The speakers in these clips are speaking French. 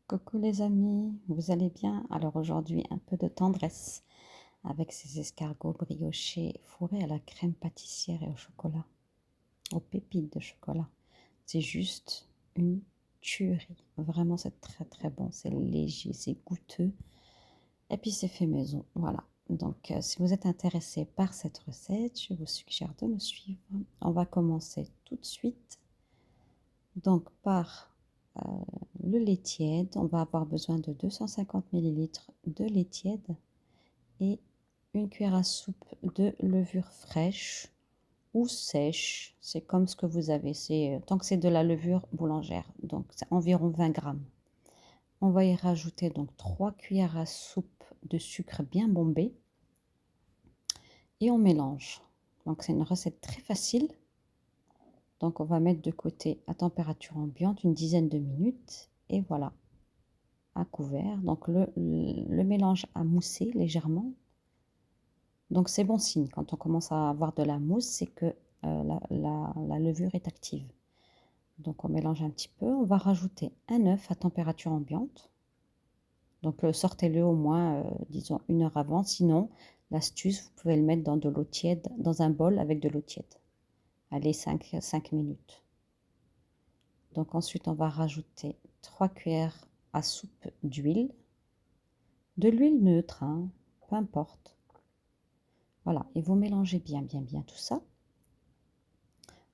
Coucou les amis, vous allez bien? Alors aujourd'hui, un peu de tendresse avec ces escargots briochés fourrés à la crème pâtissière et au chocolat, aux pépites de chocolat. C'est juste une tuerie. Vraiment, c'est très très bon. C'est léger, c'est goûteux et puis c'est fait maison. Voilà. Donc, si vous êtes intéressé par cette recette, je vous suggère de me suivre. On va commencer tout de suite. Donc, par le lait tiède, on va avoir besoin de 250 millilitres de lait tiède et une cuillère à soupe de levure fraîche ou sèche. C'est comme ce que vous avez. Tant que c'est de la levure boulangère, donc c'est environ 20 grammes. On va y rajouter donc 3 cuillères à soupe de sucre bien bombé et on mélange. Donc c'est une recette très facile. Donc on va mettre de côté à température ambiante une dizaine de minutes et voilà. À couvert. Donc le mélange a moussé légèrement. Donc c'est bon signe. Quand on commence à avoir de la mousse, c'est que la levure est active. Donc on mélange un petit peu. On va rajouter un œuf à température ambiante. Donc sortez-le au moins, disons, 1 heure avant. Sinon, l'astuce, vous pouvez le mettre dans de l'eau tiède, dans un bol avec de l'eau tiède. Allez, 5 minutes. Donc ensuite, on va rajouter 3 cuillères à soupe d'huile. De l'huile neutre, hein, peu importe. Voilà, et vous mélangez bien, bien, bien tout ça.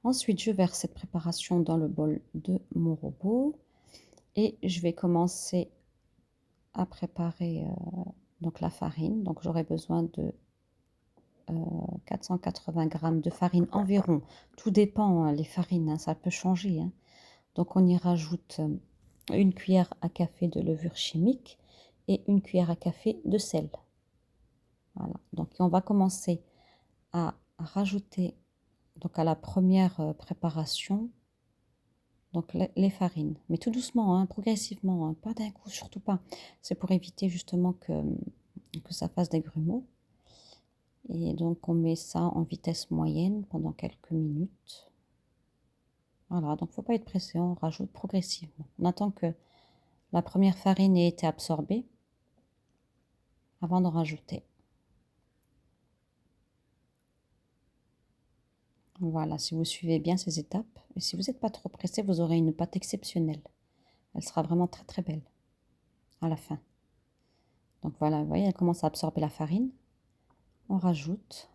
Ensuite, je verse cette préparation dans le bol de mon robot et je vais commencer à préparer donc la farine. Donc, j'aurai besoin de 480 grammes de farine environ. Tout dépend, hein, les farines, hein, ça peut changer, hein. Donc, on y rajoute une cuillère à café de levure chimique et une cuillère à café de sel. Voilà, donc on va commencer à rajouter donc à la première préparation, donc les farines. Mais tout doucement, hein, progressivement, hein, pas d'un coup, surtout pas. C'est pour éviter justement que ça fasse des grumeaux. Et donc on met ça en vitesse moyenne pendant quelques minutes. Voilà, donc faut pas être pressé, on rajoute progressivement. On attend que la première farine ait été absorbée avant d'en rajouter. Voilà, si vous suivez bien ces étapes, et si vous n'êtes pas trop pressé, vous aurez une pâte exceptionnelle. Elle sera vraiment très très belle à la fin. Donc voilà, vous voyez, elle commence à absorber la farine. On rajoute.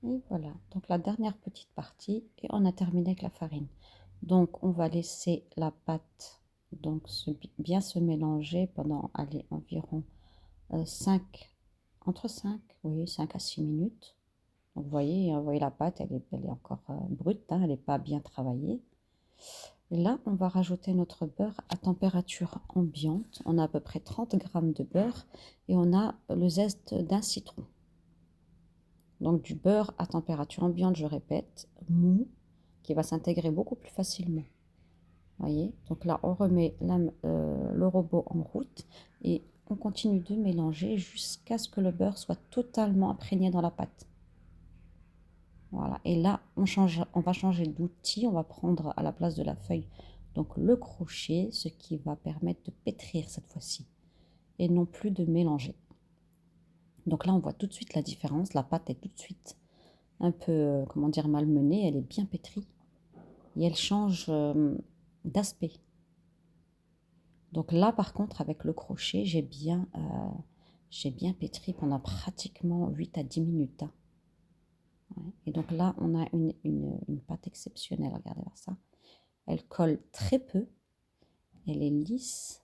Et voilà, donc la dernière petite partie, et on a terminé avec la farine. Donc on va laisser la pâte donc bien se mélanger pendant, allez, environ 5, entre 5, oui, 5 à 6 minutes. Donc vous voyez la pâte, elle est encore brute, hein, elle n'est pas bien travaillée. Et là, on va rajouter notre beurre à température ambiante. On a à peu près 30 grammes de beurre et on a le zeste d'un citron. Donc du beurre à température ambiante, je répète, mou, qui va s'intégrer beaucoup plus facilement. Voyez, donc là, on remet le robot en route et on continue de mélanger jusqu'à ce que le beurre soit totalement imprégné dans la pâte. Voilà, et là, on va changer d'outil, on va prendre à la place de la feuille donc le crochet, ce qui va permettre de pétrir cette fois-ci et non plus de mélanger. Donc là, on voit tout de suite la différence, la pâte est tout de suite un peu, comment dire, malmenée, elle est bien pétrie et elle change d'aspect. Donc là, par contre, avec le crochet, j'ai bien pétri pendant pratiquement 8 à 10 minutes, hein. Ouais. Et donc là, on a une pâte exceptionnelle, regardez voir ça. Elle colle très peu, elle est lisse,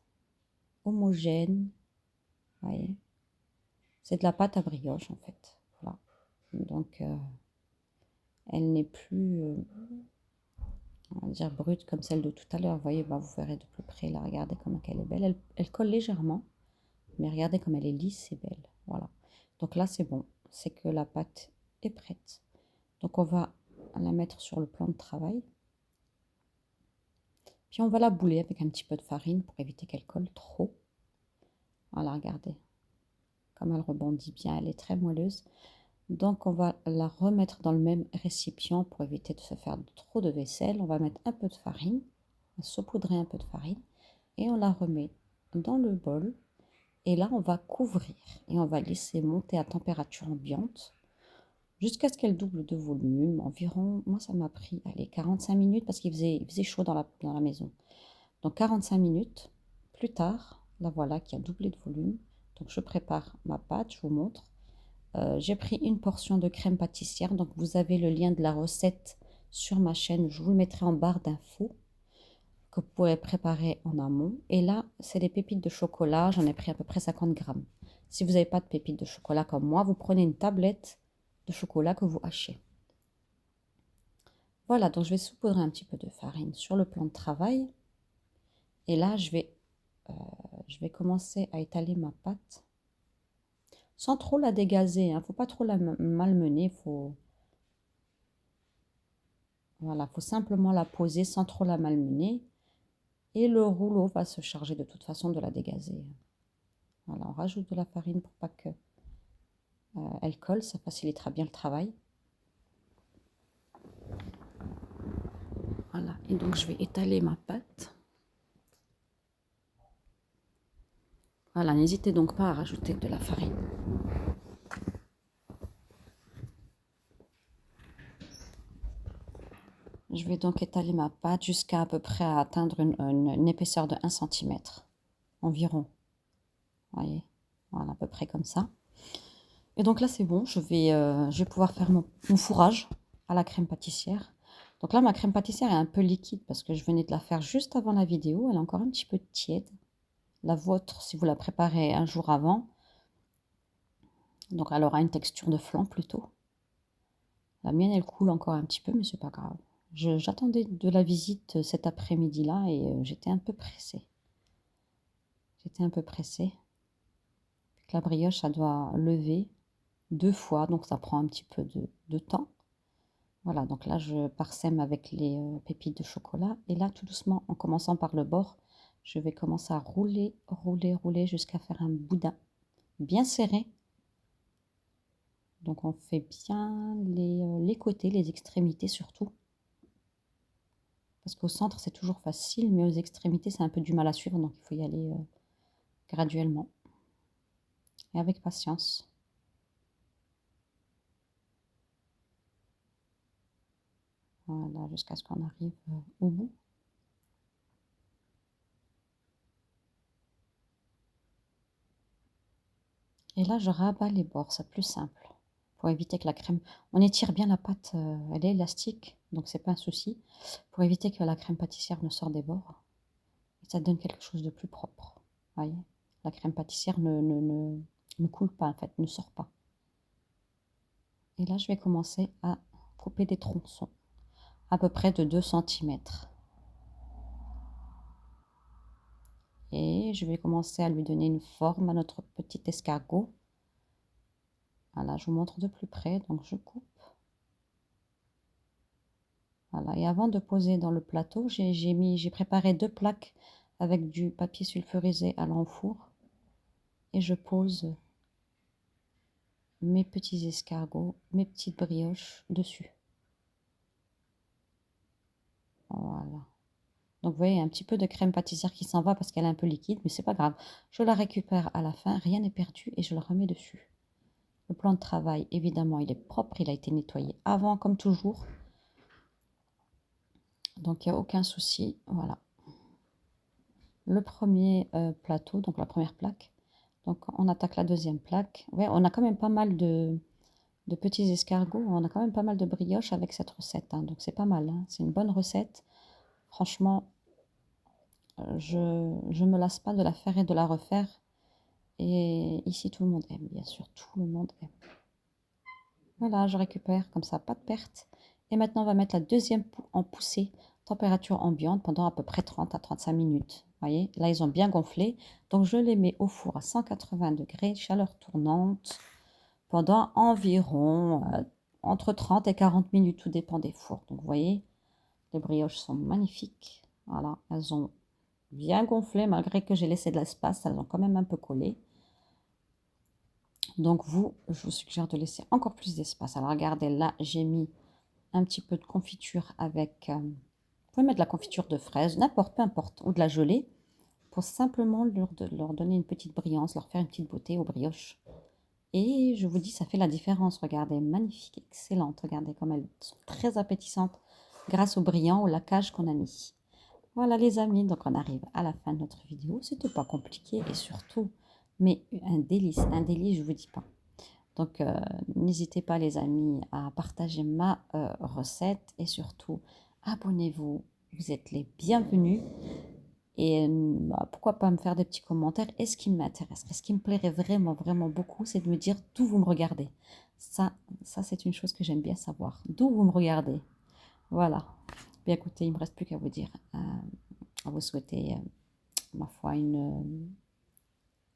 homogène, voyez. C'est de la pâte à brioche en fait, voilà. Donc elle n'est plus, on va dire, brute comme celle de tout à l'heure. Vous voyez, bah, vous verrez de plus près, là, regardez comment elle est belle. Elle colle légèrement, mais regardez comme elle est lisse et belle, voilà. Donc là, c'est bon, c'est que la pâte est prête. Donc on va la mettre sur le plan de travail. Puis on va la bouler avec un petit peu de farine pour éviter qu'elle colle trop. Voilà, regardez. comme elle rebondit bien, elle est très moelleuse. Donc on va la remettre dans le même récipient pour éviter de se faire trop de vaisselle. On va mettre un peu de farine, saupoudrer un peu de farine et on la remet dans le bol. Et là on va couvrir et on va laisser monter à température ambiante jusqu'à ce qu'elle double de volume. Environ, moi ça m'a pris, allez, 45 minutes parce il faisait chaud dans la maison. Donc 45 minutes plus tard, la voilà qui a doublé de volume. Donc je prépare ma pâte, je vous montre. J'ai pris une portion de crème pâtissière, donc vous avez le lien de la recette sur ma chaîne, je vous le mettrai en barre d'infos que vous pourrez préparer en amont. Et là, c'est des pépites de chocolat, j'en ai pris à peu près 50 grammes. Si vous n'avez pas de pépites de chocolat comme moi, vous prenez une tablette de chocolat que vous hachez. Voilà, donc je vais saupoudrer un petit peu de farine sur le plan de travail. Et là, je vais commencer à étaler ma pâte sans trop la dégazer, hein. Faut pas trop la malmener, voilà, faut simplement la poser sans trop la malmener. Et le rouleau va se charger de toute façon de la dégazer. Voilà, on rajoute de la farine pour pas que elle colle, ça facilitera bien le travail. Voilà, et donc je vais étaler ma pâte. Voilà, n'hésitez donc pas à rajouter de la farine. Je vais donc étaler ma pâte jusqu'à peu près à atteindre une épaisseur de 1 cm environ. Vous voyez, voilà, à peu près comme ça. Et donc là, c'est bon, je vais pouvoir faire mon fourrage à la crème pâtissière. Donc là, ma crème pâtissière est un peu liquide parce que je venais de la faire juste avant la vidéo. Elle est encore un petit peu tiède. La vôtre, si vous la préparez un jour avant, donc elle aura une texture de flan plutôt. La mienne, elle coule encore un petit peu, mais c'est pas grave. J'attendais de la visite cet après-midi-là et j'étais un peu pressée. J'étais un peu pressée. La brioche, ça doit lever 2 fois, donc ça prend un petit peu de temps. Voilà, donc là, je parsème avec les pépites de chocolat. Et là, tout doucement, en commençant par le bord, je vais commencer à rouler, rouler, rouler jusqu'à faire un boudin bien serré. Donc on fait bien les côtés, les extrémités surtout. Parce qu'au centre, c'est toujours facile, mais aux extrémités, c'est un peu du mal à suivre, donc il faut y aller graduellement et avec patience. Voilà, jusqu'à ce qu'on arrive au bout. Et là, je rabats les bords, c'est plus simple. Pour éviter que la crème... On étire bien la pâte, elle est élastique, donc c'est pas un souci. Pour éviter que la crème pâtissière ne sorte des bords. Et ça donne quelque chose de plus propre. Voyez, la crème pâtissière ne coule pas, en fait, ne sort pas. Et là, je vais commencer à couper des tronçons, à peu près de 2 cm. Et je vais commencer à lui donner une forme à notre petit escargot. Voilà, je vous montre de plus près, donc je coupe. Voilà, et avant de poser dans le plateau, j'ai préparé 2 plaques avec du papier sulfurisé allant au four. Et je pose mes petits escargots, mes petites brioches dessus. Voilà. Donc vous voyez, un petit peu de crème pâtissière qui s'en va parce qu'elle est un peu liquide, mais c'est pas grave. Je la récupère à la fin, rien n'est perdu et je la remets dessus. Le plan de travail, évidemment, il est propre, il a été nettoyé avant comme toujours. Donc il n'y a aucun souci, voilà. Le premier plateau, donc la première plaque. Donc on attaque la deuxième plaque. Ouais, on a quand même pas mal de petits escargots, on a quand même pas mal de brioches avec cette recette, hein. Donc c'est pas mal, hein. C'est une bonne recette. Franchement, je me lasse pas de la faire et de la refaire. Et ici, tout le monde aime, bien sûr, tout le monde aime. Voilà, je récupère comme ça, pas de perte. Et maintenant, on va mettre la deuxième en poussée, température ambiante, pendant à peu près 30 à 35 minutes. Vous voyez, là, ils ont bien gonflé. Donc, je les mets au four à 180 degrés, chaleur tournante, pendant environ entre 30 et 40 minutes, tout dépend des fours. Donc, vous voyez, les brioches sont magnifiques. Voilà, elles ont bien gonflé, malgré que j'ai laissé de l'espace, elles ont quand même un peu collé. Donc vous, je vous suggère de laisser encore plus d'espace. Alors regardez, là j'ai mis un petit peu de confiture avec... vous pouvez mettre de la confiture de fraises, n'importe, peu importe, ou de la gelée, pour simplement leur donner une petite brillance, leur faire une petite beauté aux brioches. Et je vous dis, ça fait la différence. Regardez, magnifique, excellente. Regardez comme elles sont très appétissantes grâce au brillant, au laquage qu'on a mis. Voilà les amis, donc on arrive à la fin de notre vidéo. C'était pas compliqué et surtout, mais un délice, je vous dis pas. Donc n'hésitez pas les amis à partager ma recette et surtout abonnez-vous. Vous êtes les bienvenus. Et bah, pourquoi pas me faire des petits commentaires. Et ce qui m'intéresse, ce qui me plairait vraiment, vraiment beaucoup, c'est de me dire d'où vous me regardez. Ça c'est une chose que j'aime bien savoir. D'où vous me regardez. Voilà. Bien écoutez, il ne me reste plus qu'à vous dire, à vous souhaiter, ma foi,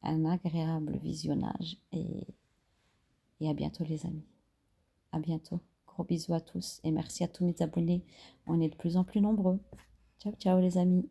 un agréable visionnage. Et à bientôt les amis. À bientôt. Gros bisous à tous. Et merci à tous mes abonnés. On est de plus en plus nombreux. Ciao, ciao les amis.